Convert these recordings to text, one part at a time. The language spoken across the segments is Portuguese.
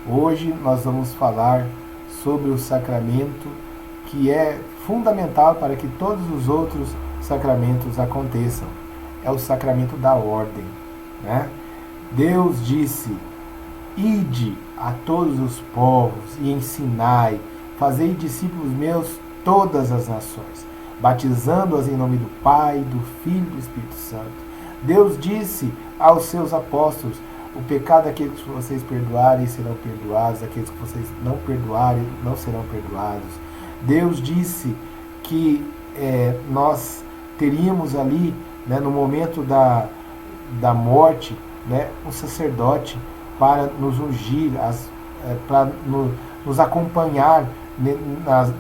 Hoje nós vamos falar sobre o sacramento que é fundamental para que todos os outros sacramentos aconteçam. É o sacramento da ordem, né? Deus disse: ide a todos os povos e ensinai, fazei discípulos meus todas as nações, batizando-as em nome do Pai, do Filho e do Espírito Santo. Deus disse aos seus apóstolos: o pecado daqueles que vocês perdoarem serão perdoados, aqueles que vocês não perdoarem não serão perdoados. Deus disse que nós teríamos ali, né, no momento da morte, né, um sacerdote para nos ungir, para nos acompanhar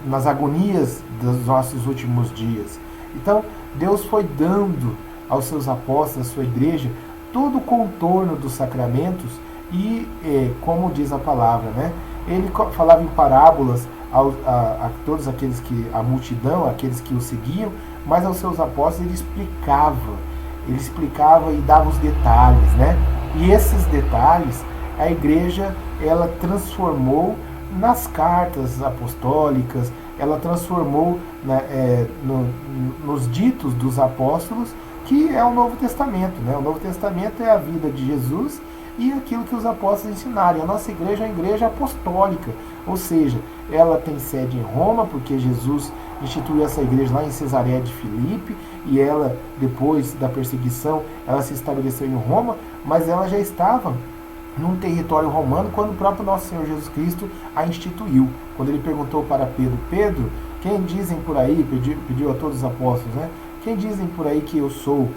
nas agonias dos nossos últimos dias. Então, Deus foi dando aos seus apóstolos, à sua igreja, todo o contorno dos sacramentos e, como diz a palavra, né, ele falava em parábolas a todos aqueles a multidão, aqueles que o seguiam, mas aos seus apóstolos ele explicava e dava os detalhes, né? E esses detalhes a igreja ela transformou nas cartas apostólicas, ela transformou, né, nos ditos dos apóstolos, que é o Novo Testamento, né? O Novo Testamento é a vida de Jesus e aquilo que os apóstolos ensinaram. A nossa igreja é a igreja apostólica, ou seja, ela tem sede em Roma, porque Jesus instituiu essa igreja lá em Cesareia de Filipe, e ela, depois da perseguição, ela se estabeleceu em Roma, mas ela já estava num território romano quando o próprio nosso Senhor Jesus Cristo a instituiu. Quando ele perguntou para Pedro: Pedro, quem dizem por aí, pediu a todos os apóstolos, né? Quem dizem por aí que eu sou?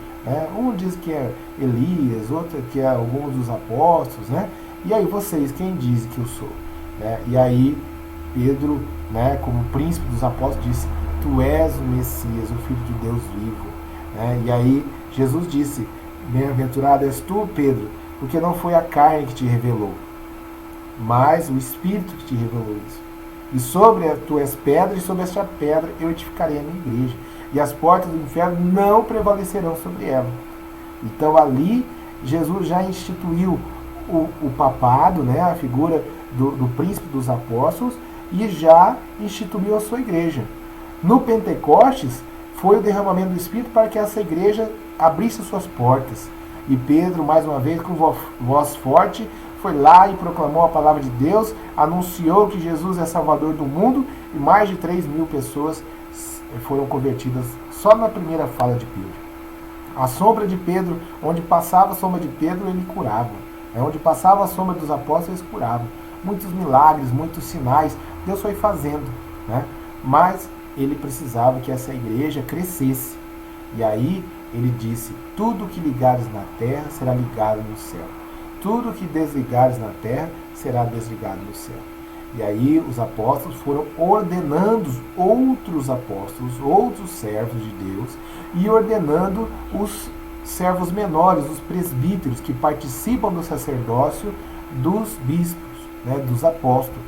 Um diz que é Elias, outro que é alguns dos apóstolos, né? E aí vocês, quem dizem que eu sou? E aí Pedro, né, como príncipe dos apóstolos, disse: tu és o Messias, o Filho de Deus vivo. E aí Jesus disse: bem-aventurado és tu, Pedro, porque não foi a carne que te revelou, mas o Espírito que te revelou isso. E sobre tu és pedra, e sobre esta pedra eu edificarei a minha igreja, e as portas do inferno não prevalecerão sobre ela. Então ali Jesus já instituiu o papado, né, a figura do príncipe dos apóstolos, e já instituiu a sua igreja. No Pentecostes foi o derramamento do Espírito para que essa igreja abrisse suas portas. E Pedro, mais uma vez, com voz forte, foi lá e proclamou a palavra de Deus, anunciou que Jesus é Salvador do mundo, e mais de 3.000 pessoas foram convertidas só na primeira fala de Pedro. A sombra de Pedro, onde passava a sombra de Pedro, ele curava. Onde passava a sombra dos apóstolos, eles curavam. Muitos milagres, muitos sinais, Deus foi fazendo, né? Mas ele precisava que essa igreja crescesse. E aí ele disse: tudo que ligares na terra será ligado no céu. Tudo que desligares na terra será desligado no céu. E aí os apóstolos foram ordenando outros apóstolos, outros servos de Deus, e ordenando os servos menores, os presbíteros, que participam do sacerdócio dos bispos, né, dos apóstolos.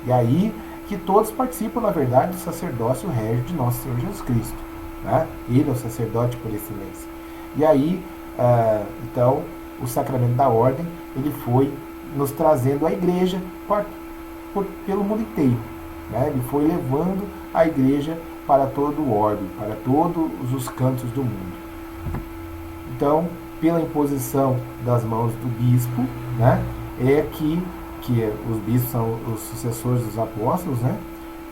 E aí que todos participam, na verdade, do sacerdócio régio de nosso Senhor Jesus Cristo, né? Ele é o sacerdote por excelência. E aí, então, o sacramento da ordem, ele foi nos trazendo a igreja pelo mundo inteiro, né? Ele foi levando a igreja para todo o orbe, para todos os cantos do mundo. Então, pela imposição das mãos do bispo, né, que os bispos são os sucessores dos apóstolos, né?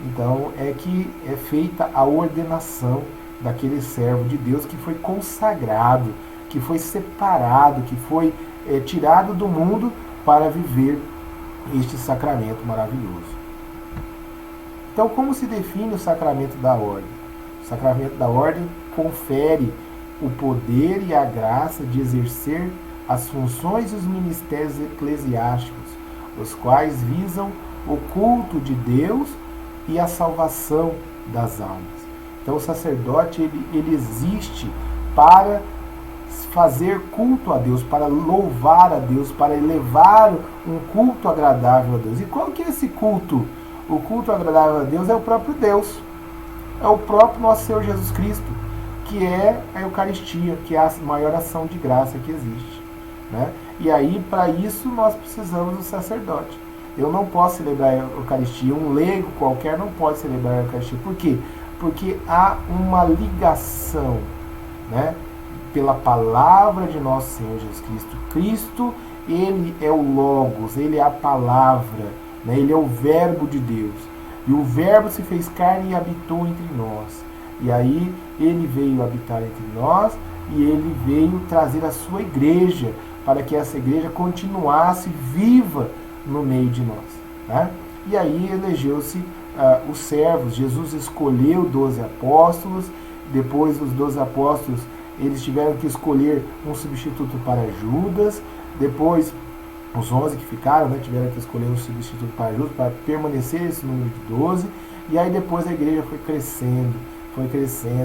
Então é que é feita a ordenação daquele servo de Deus que foi consagrado, que foi separado, que foi tirado do mundo para viver este sacramento maravilhoso. Então, como se define o sacramento da ordem? O sacramento da ordem confere o poder e a graça de exercer as funções e os ministérios eclesiásticos, os quais visam o culto de Deus e a salvação das almas. Então o sacerdote ele existe para fazer culto a Deus, para louvar a Deus, para elevar um culto agradável a Deus. E qual que é esse culto? O culto agradável a Deus é o próprio Deus, é o próprio nosso Senhor Jesus Cristo, que é a Eucaristia, que é a maior ação de graça que existe, né? E aí, para isso, nós precisamos do sacerdote. Eu não posso celebrar a Eucaristia, um leigo qualquer não pode celebrar a Eucaristia. Por quê? Porque há uma ligação, né, pela palavra de nosso Senhor Jesus Cristo. Cristo, ele é o Logos, ele é a palavra, né, ele é o Verbo de Deus. E o Verbo se fez carne e habitou entre nós. E aí ele veio habitar entre nós e ele veio trazer a sua igreja, para que essa igreja continuasse viva no meio de nós. Né? E aí elegeu-se os servos. Jesus escolheu 12 apóstolos, depois os 12 apóstolos eles tiveram que escolher um substituto para Judas, depois os 11 que ficaram, né, tiveram que escolher um substituto para Judas, para permanecer esse número de 12, e aí depois a igreja foi crescendo,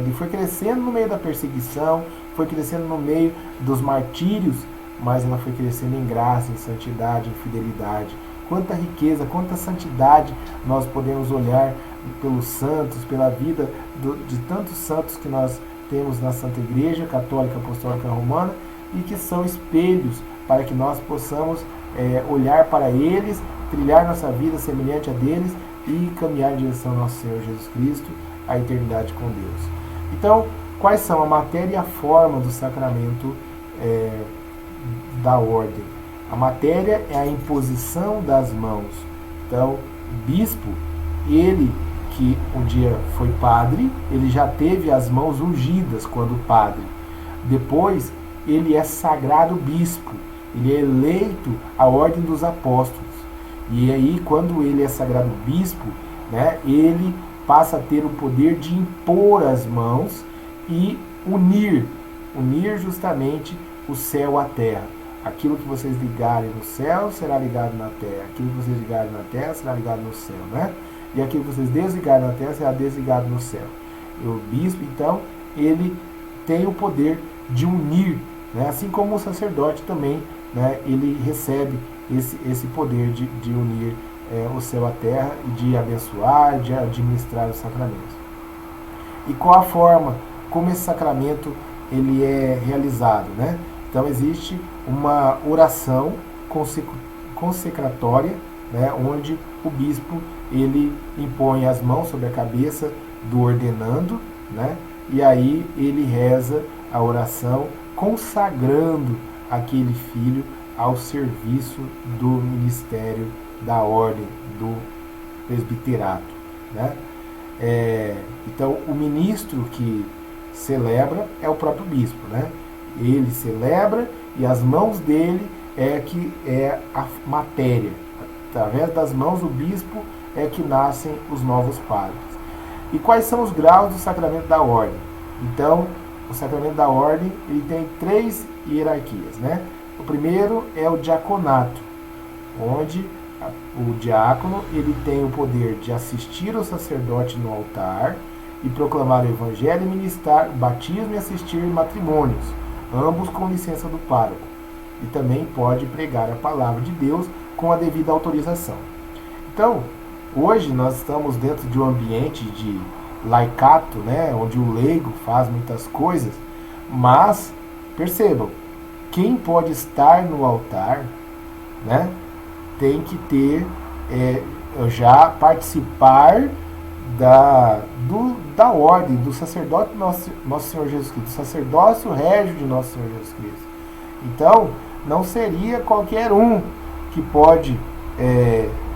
e foi crescendo no meio da perseguição, foi crescendo no meio dos martírios, mas ela foi crescendo em graça, em santidade, em fidelidade. Quanta riqueza, quanta santidade nós podemos olhar pelos santos, pela vida de tantos santos que nós temos na Santa Igreja Católica Apostólica Romana e que são espelhos para que nós possamos olhar para eles, trilhar nossa vida semelhante a deles e caminhar em direção ao nosso Senhor Jesus Cristo, a eternidade com Deus. Então, quais são a matéria e a forma do sacramento da ordem? A matéria é a imposição das mãos. Então, o bispo, ele que um dia foi padre, ele já teve as mãos ungidas quando padre. Depois, ele é sagrado bispo, ele é eleito à ordem dos apóstolos. E aí, quando ele é sagrado bispo, né, ele passa a ter o poder de impor as mãos e unir justamente o céu à terra. Aquilo que vocês ligarem no céu será ligado na terra. Aquilo que vocês ligarem na terra será ligado no céu, né? E aquilo que vocês desligarem na terra será desligado no céu. E o bispo, então, ele tem o poder de unir, né? Assim como o sacerdote também, né? Ele recebe esse poder de unir o céu à terra, de abençoar, de administrar os sacramentos. E qual a forma, como esse sacramento ele é realizado, né? Então existe uma oração consecratória, né, onde o bispo ele impõe as mãos sobre a cabeça do ordenando, né, e aí ele reza a oração consagrando aquele filho ao serviço do ministério da ordem, do presbiterato, né? Então o ministro que celebra é o próprio bispo, né? Ele celebra e as mãos dele que é a matéria. Através das mãos do bispo é que nascem os novos padres. E quais são os graus do sacramento da ordem? Então, o sacramento da ordem ele tem 3 hierarquias, né? O primeiro é o diaconato, onde o diácono ele tem o poder de assistir o sacerdote no altar e proclamar o evangelho e ministrar batismo e assistir matrimônios, ambos com licença do pároco. E também pode pregar a palavra de Deus com a devida autorização. Então, hoje nós estamos dentro de um ambiente de laicato, né, onde o leigo faz muitas coisas, mas, percebam, quem pode estar no altar, né, tem que ter, já participar da ordem, do sacerdote nosso Senhor Jesus Cristo, do sacerdócio régio de nosso Senhor Jesus Cristo. Então, não seria qualquer um que pode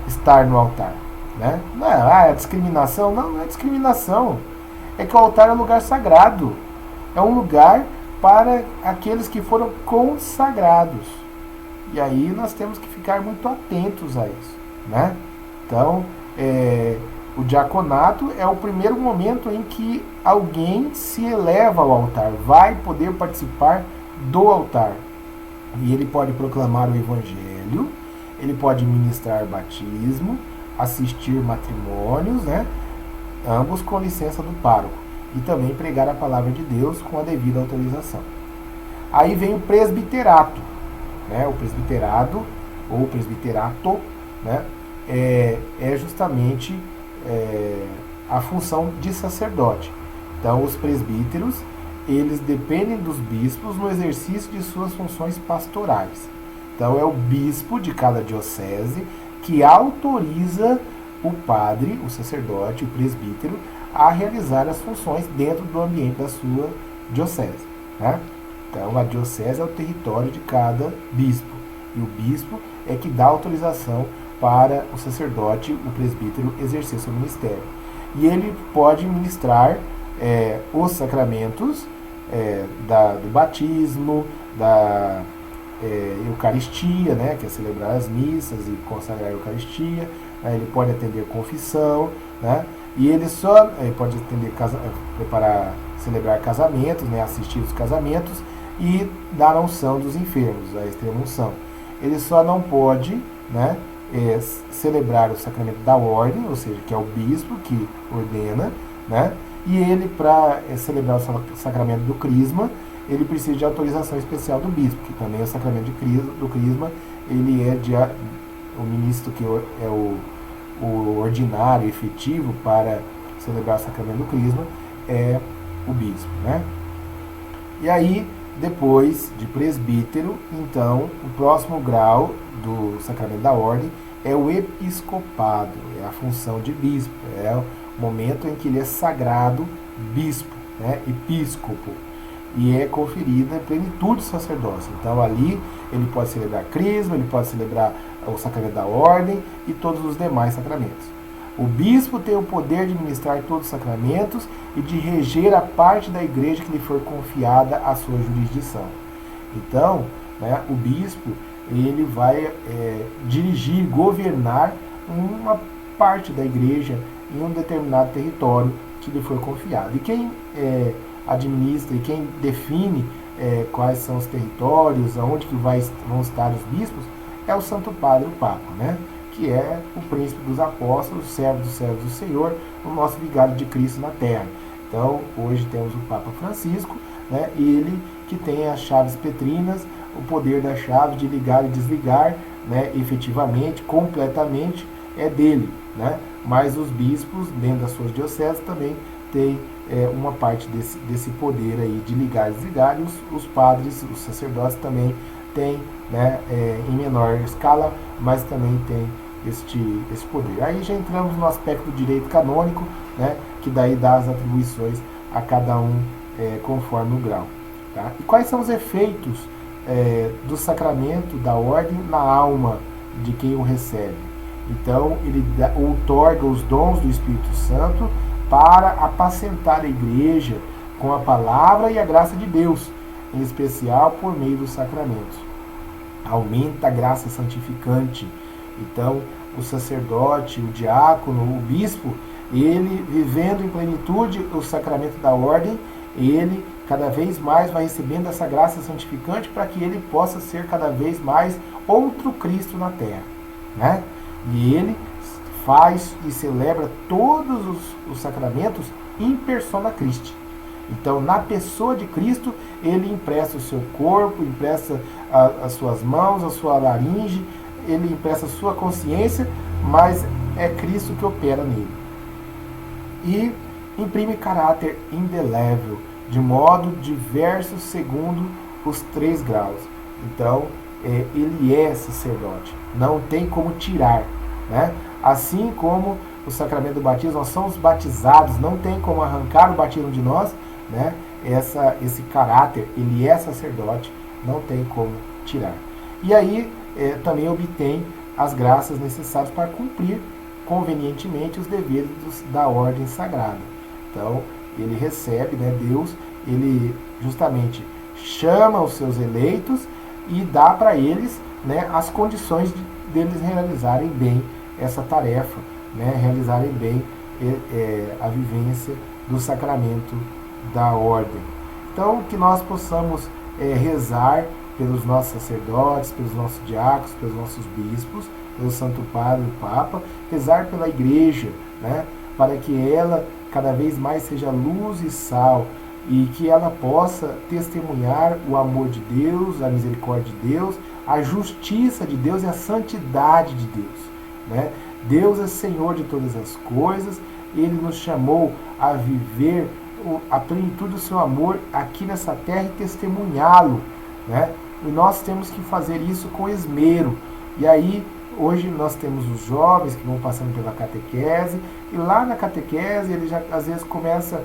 estar no altar. Né? Não é discriminação? Não é discriminação. É que o altar é um lugar sagrado. É um lugar para aqueles que foram consagrados. E aí nós temos que ficar muito atentos a isso. Né? Então, o diaconato é o primeiro momento em que alguém se eleva ao altar, vai poder participar do altar. E ele pode proclamar o evangelho, ele pode ministrar batismo, assistir matrimônios, né? Ambos com licença do pároco. E também pregar a palavra de Deus com a devida autorização. Aí vem o presbiterato. Né? O presbiterado, ou presbiterato, né? é justamente a função de sacerdote. Então, os presbíteros, eles dependem dos bispos no exercício de suas funções pastorais. Então, é o bispo de cada diocese que autoriza o padre, o sacerdote, o presbítero, a realizar as funções dentro do ambiente da sua diocese. Né? Então, a diocese é o território de cada bispo. E o bispo é que dá autorização para o sacerdote, o presbítero, exercer seu ministério. E ele pode ministrar os sacramentos do batismo, da Eucaristia, né, que é celebrar as missas e consagrar a Eucaristia. Né, ele pode atender confissão, né, e ele só pode atender celebrar casamentos, né, assistir os casamentos e dar a unção dos enfermos, a extrema unção. Ele só não pode, né, celebrar o sacramento da ordem, ou seja, que é o bispo que ordena, né, e ele, para celebrar o sacramento do crisma, ele precisa de autorização especial do bispo, que também é o sacramento do crisma, ele é o ministro que é o ordinário efetivo para celebrar o sacramento do crisma, é o bispo, né? E aí, depois de presbítero, então, o próximo grau do sacramento da ordem é o episcopado, é a função de bispo, é o momento em que ele é sagrado bispo, né, episcopo, e é conferida a plenitude do sacerdócio. Então ali ele pode celebrar crisma, ele pode celebrar o sacramento da ordem e todos os demais sacramentos. O bispo tem o poder de ministrar todos os sacramentos e de reger a parte da igreja que lhe for confiada à sua jurisdição. Então, né, o bispo ele vai dirigir, governar uma parte da igreja em um determinado território que lhe for confiado. E quem administra e quem define quais são os territórios, aonde que vão estar os bispos, é o Santo Padre, o Papa, né? Que é o príncipe dos apóstolos, servo dos servos do Senhor, o nosso vigário de Cristo na terra. Então, hoje temos o Papa Francisco, né? Ele que tem as chaves petrinas, o poder da chave de ligar e desligar, né? Efetivamente, completamente, é dele, né? Mas os bispos, dentro das suas dioceses, também têm uma parte desse poder aí de ligar e desligar, e os padres, os sacerdotes também têm, né, em menor escala, mas também tem esse poder. Aí já entramos no aspecto do direito canônico, né, que daí dá as atribuições a cada um conforme o grau. Tá? E quais são os efeitos do sacramento da ordem na alma de quem o recebe? Então, ele outorga os dons do Espírito Santo para apacentar a igreja com a palavra e a graça de Deus, em especial por meio dos sacramentos. Aumenta a graça santificante. Então, o sacerdote, o diácono, o bispo, ele, vivendo em plenitude o sacramento da ordem, ele cada vez mais vai recebendo essa graça santificante para que ele possa ser cada vez mais outro Cristo na terra, né? E ele faz e celebra todos os sacramentos in persona Christi. Então, na pessoa de Cristo, ele empresta o seu corpo, empresta as suas mãos, a sua laringe, ele empresta a sua consciência, mas é Cristo que opera nele. E imprime caráter indelével, de modo diverso segundo os 3 graus. Então, ele é sacerdote, não tem como tirar, né? Assim como o sacramento do batismo, nós somos batizados, não tem como arrancar o batismo de nós, né? Esse caráter, ele é sacerdote, não tem como tirar. E aí também obtém as graças necessárias para cumprir convenientemente os deveres da ordem sagrada. Então, ele recebe, né, Deus, ele justamente chama os seus eleitos e dá para eles, né, as condições deles realizarem bem essa tarefa, né, realizarem bem a vivência do sacramento da ordem. Então, que nós possamos rezar pelos nossos sacerdotes, pelos nossos diáconos, pelos nossos bispos, pelo Santo Padre e Papa, rezar pela Igreja, né, para que ela cada vez mais seja luz e sal, e que ela possa testemunhar o amor de Deus, a misericórdia de Deus, a justiça de Deus e a santidade de Deus, né? Deus é Senhor de todas as coisas, Ele nos chamou a viver a plenitude do seu amor aqui nessa terra e testemunhá-lo, né? E nós temos que fazer isso com esmero. E aí Hoje nós temos os jovens que vão passando pela catequese, e lá na catequese ele já às vezes começa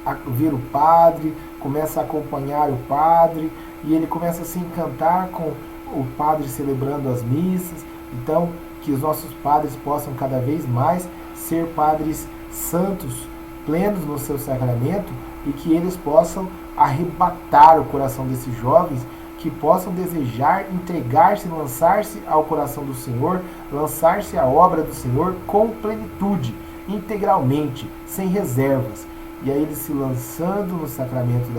a ver o padre, começa a acompanhar o padre, e ele começa a se encantar com o padre celebrando as missas. Então, que os nossos padres possam cada vez mais ser padres santos, plenos no seu sacramento, e que eles possam arrebatar o coração desses jovens, que possam desejar entregar-se, lançar-se ao coração do Senhor, lançar-se à obra do Senhor com plenitude, integralmente, sem reservas. E aí eles se lançando no sacramento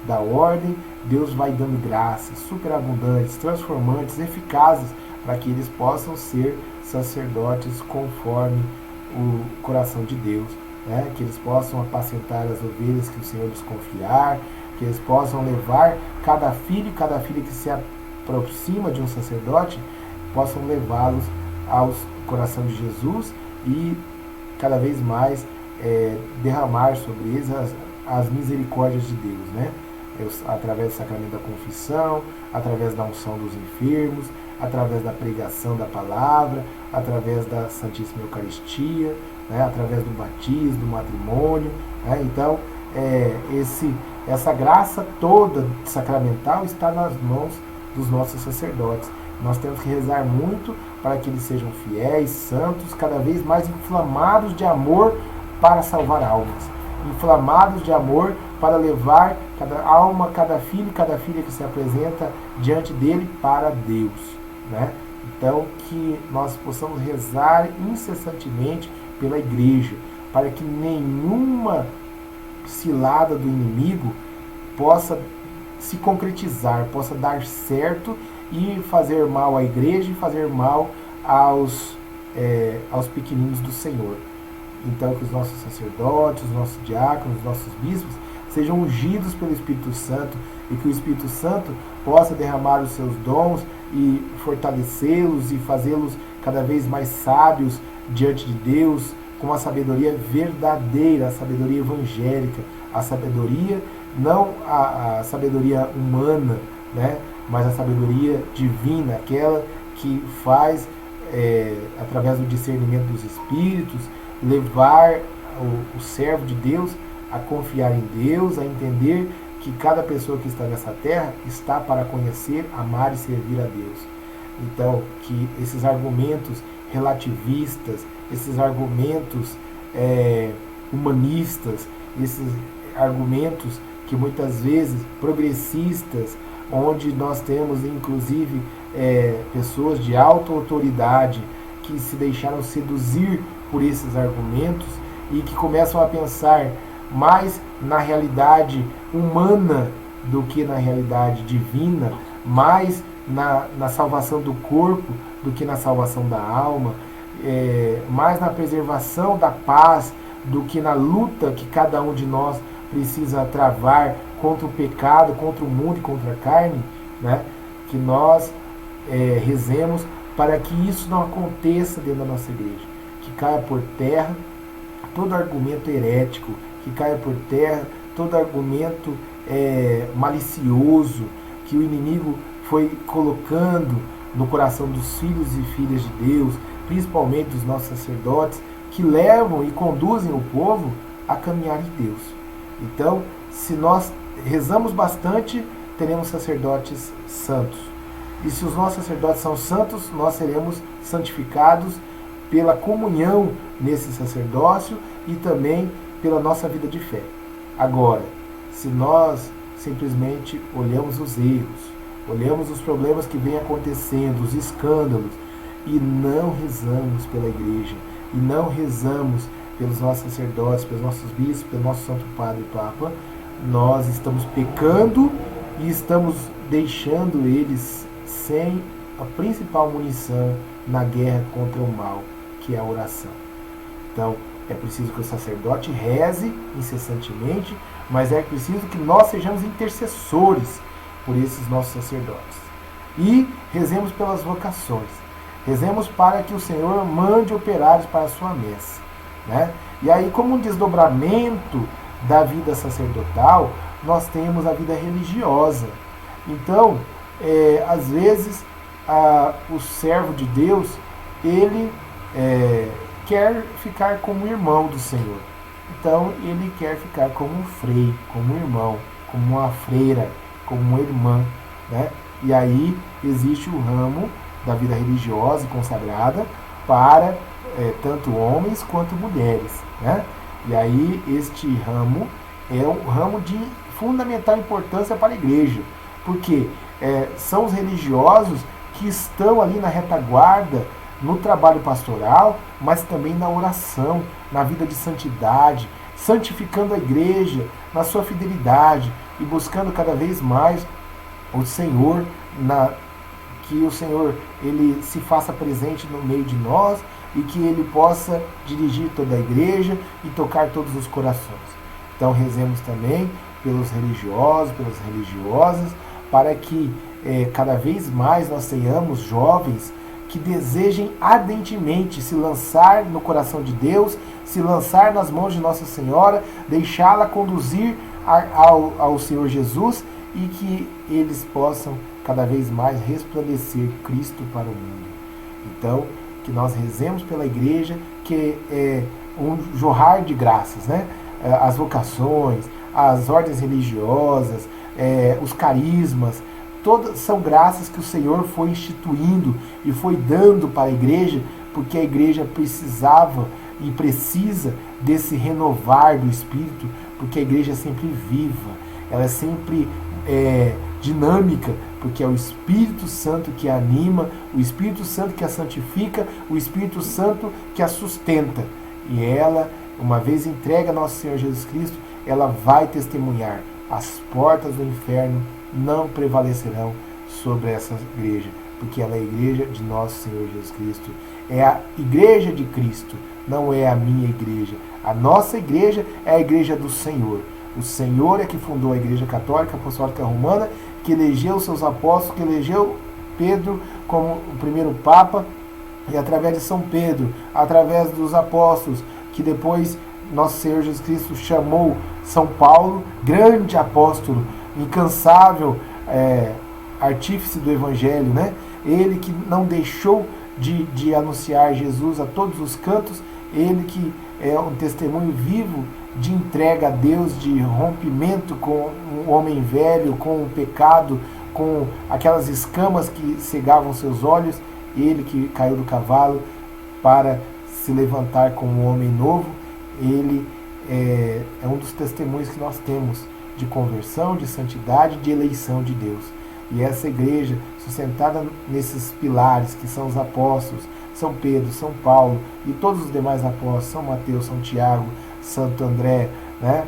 da ordem, Deus vai dando graças superabundantes, transformantes, eficazes, para que eles possam ser sacerdotes conforme o coração de Deus, né? Que eles possam apacentar as ovelhas que o Senhor lhes confiar, que eles possam levar cada filho e cada filha que se aproxima de um sacerdote, possam levá-los ao coração de Jesus e cada vez mais derramar sobre eles as misericórdias de Deus, né? Através do sacramento da confissão, através da unção dos enfermos, através da pregação da palavra, através da Santíssima Eucaristia, né? Através do batismo, do matrimônio, né? Então, essa graça toda sacramental está nas mãos dos nossos sacerdotes. Nós temos que rezar muito para que eles sejam fiéis, santos, cada vez mais inflamados de amor para salvar almas, inflamados de amor para levar cada alma, cada filho e cada filha que se apresenta diante dele para Deus, né? Então, que nós possamos rezar incessantemente pela igreja, para que nenhuma cilada do inimigo possa se concretizar, possa dar certo e fazer mal à igreja e fazer mal aos pequeninos do Senhor. Então, que os nossos sacerdotes, os nossos diáconos, os nossos bispos sejam ungidos pelo Espírito Santo, e que o Espírito Santo possa derramar os seus dons e fortalecê-los e fazê-los cada vez mais sábios diante de Deus, com a sabedoria verdadeira, a sabedoria evangélica, a sabedoria, não a sabedoria humana, né, mas a sabedoria divina, aquela que faz, através do discernimento dos Espíritos, levar o servo de Deus a confiar em Deus, a entender que cada pessoa que está nessa terra está para conhecer, amar e servir a Deus. Então, que esses argumentos relativistas, esses argumentos humanistas, esses argumentos que muitas vezes progressistas, onde nós temos inclusive pessoas de alta autoridade que se deixaram seduzir por esses argumentos e que começam a pensar mais na realidade humana do que na realidade divina, mais na salvação do corpo do que na salvação da alma, mais na preservação da paz do que na luta que cada um de nós precisa travar contra o pecado, contra o mundo e contra a carne, né? Que nós rezemos para que isso não aconteça dentro da nossa igreja, que caia por terra todo argumento herético, que caia por terra todo argumento malicioso que o inimigo foi colocando no coração dos filhos e filhas de Deus, principalmente dos nossos sacerdotes, que levam e conduzem o povo a caminhar em Deus. Então, se nós rezamos bastante, teremos sacerdotes santos. E se os nossos sacerdotes são santos, nós seremos santificados pela comunhão nesse sacerdócio e também pela nossa vida de fé. Agora, se nós simplesmente olhamos os erros, olhamos os problemas que vêm acontecendo, os escândalos, e não rezamos pela igreja, e não rezamos pelos nossos sacerdotes, pelos nossos bispos, pelo nosso Santo Padre e Papa, nós estamos pecando e estamos deixando eles sem a principal munição na guerra contra o mal, que é a oração. Então, é preciso que o sacerdote reze incessantemente, mas é preciso que nós sejamos intercessores por esses nossos sacerdotes. E rezemos pelas vocações. Rezemos para que o Senhor mande operários para a sua messe, né? E aí, como um desdobramento da vida sacerdotal, nós temos a vida religiosa. Então, às vezes, o servo de Deus, ele quer ficar como irmão do Senhor. Então ele quer ficar como um frei, como um irmão, como uma freira, como uma irmã, né? E aí existe o ramo da vida religiosa e consagrada para tanto homens quanto mulheres, né? E aí este ramo é um ramo de fundamental importância para a igreja, porque são os religiosos que estão ali na retaguarda, no trabalho pastoral, mas também na oração, na vida de santidade, santificando a igreja na sua fidelidade e buscando cada vez mais o Senhor, que o Senhor ele se faça presente no meio de nós e que ele possa dirigir toda a igreja e tocar todos os corações. Então rezemos também pelos religiosos, pelas religiosas, para que cada vez mais nós tenhamos jovens que desejem ardentemente se lançar no coração de Deus, se lançar nas mãos de Nossa Senhora, deixá-la conduzir ao Senhor Jesus e que eles possam cada vez mais resplandecer Cristo para o mundo. Então, que nós rezemos pela igreja, que é um jorrar de graças, né? As vocações, as ordens religiosas, os carismas, todas são graças que o Senhor foi instituindo e foi dando para a igreja, porque a igreja precisava e precisa desse renovar do Espírito, porque a igreja é sempre viva, ela é sempre dinâmica, porque é o Espírito Santo que a anima, o Espírito Santo que a santifica, o Espírito Santo que a sustenta. E ela, uma vez entregue a nosso Senhor Jesus Cristo, ela vai testemunhar. As portas do inferno não prevalecerão sobre essa igreja, porque ela é a igreja de nosso Senhor Jesus Cristo. É a igreja de Cristo, não é a minha igreja. A nossa igreja é a igreja do Senhor. O Senhor é que fundou a Igreja Católica Apostólica Romana, que elegeu seus apóstolos, que elegeu Pedro como o primeiro Papa, e através de São Pedro, através dos apóstolos, que depois nosso Senhor Jesus Cristo chamou São Paulo, grande apóstolo, incansável artífice do Evangelho, né? Ele que não deixou de anunciar Jesus a todos os cantos, ele que é um testemunho vivo de entrega a Deus, de rompimento com o homem velho, com o pecado, com aquelas escamas que cegavam seus olhos, ele que caiu do cavalo para se levantar como um homem novo. Ele é um dos testemunhos que nós temos de conversão, de santidade, de eleição de Deus. E essa igreja, sustentada nesses pilares que são os apóstolos, São Pedro, São Paulo e todos os demais apóstolos, São Mateus, São Tiago, Santo André, né?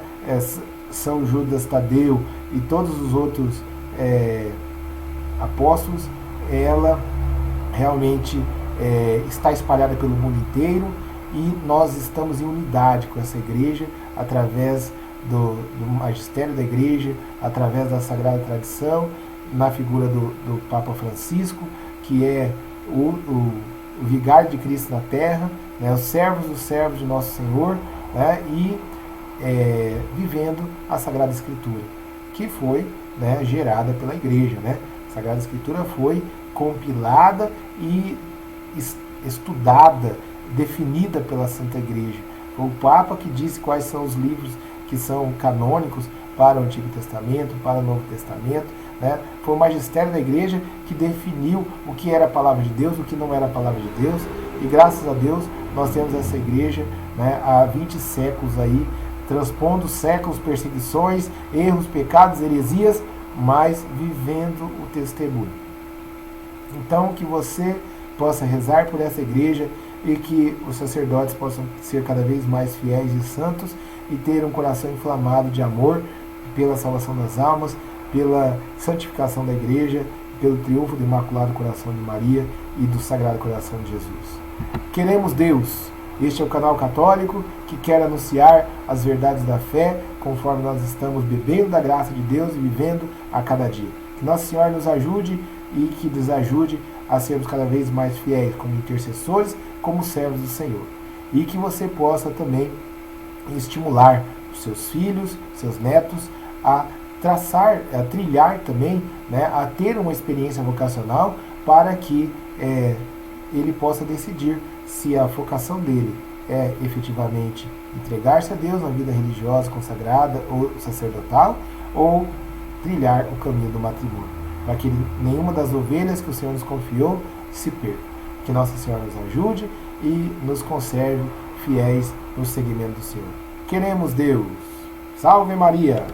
São Judas Tadeu e todos os outros apóstolos, ela realmente está espalhada pelo mundo inteiro e nós estamos em unidade com essa igreja através do magistério da igreja, através da Sagrada Tradição, na figura do Papa Francisco, que é o vigário de Cristo na terra, né, os servos dos servos de Nosso Senhor, né, e vivendo a Sagrada Escritura, que foi, né, gerada pela igreja. Né? A Sagrada Escritura foi compilada e estudada, definida pela Santa Igreja. Foi o Papa que disse quais são os livros que são canônicos para o Antigo Testamento, para o Novo Testamento. Né? Foi o magistério da igreja que definiu o que era a palavra de Deus, o que não era a palavra de Deus, e graças a Deus nós temos essa igreja, né, há 20 séculos aí, transpondo séculos, perseguições, erros, pecados, heresias, mas vivendo o testemunho. Então que você possa rezar por essa igreja e que os sacerdotes possam ser cada vez mais fiéis e santos e ter um coração inflamado de amor pela salvação das almas, pela santificação da igreja, pelo triunfo do Imaculado Coração de Maria e do Sagrado Coração de Jesus. Queremos Deus. Este é o canal católico que quer anunciar as verdades da fé, conforme nós estamos bebendo da graça de Deus e vivendo a cada dia. Que Nossa Senhora nos ajude e que nos ajude a sermos cada vez mais fiéis como intercessores, como servos do Senhor. E que você possa também estimular os seus filhos, seus netos a traçar, a trilhar também, né, a ter uma experiência vocacional para que ele possa decidir se a vocação dele é efetivamente entregar-se a Deus na vida religiosa, consagrada ou sacerdotal, ou trilhar o caminho do matrimônio, para que nenhuma das ovelhas que o Senhor nos confiou se perca. Que Nossa Senhora nos ajude e nos conserve fiéis no seguimento do Senhor. Queremos Deus. Salve Maria!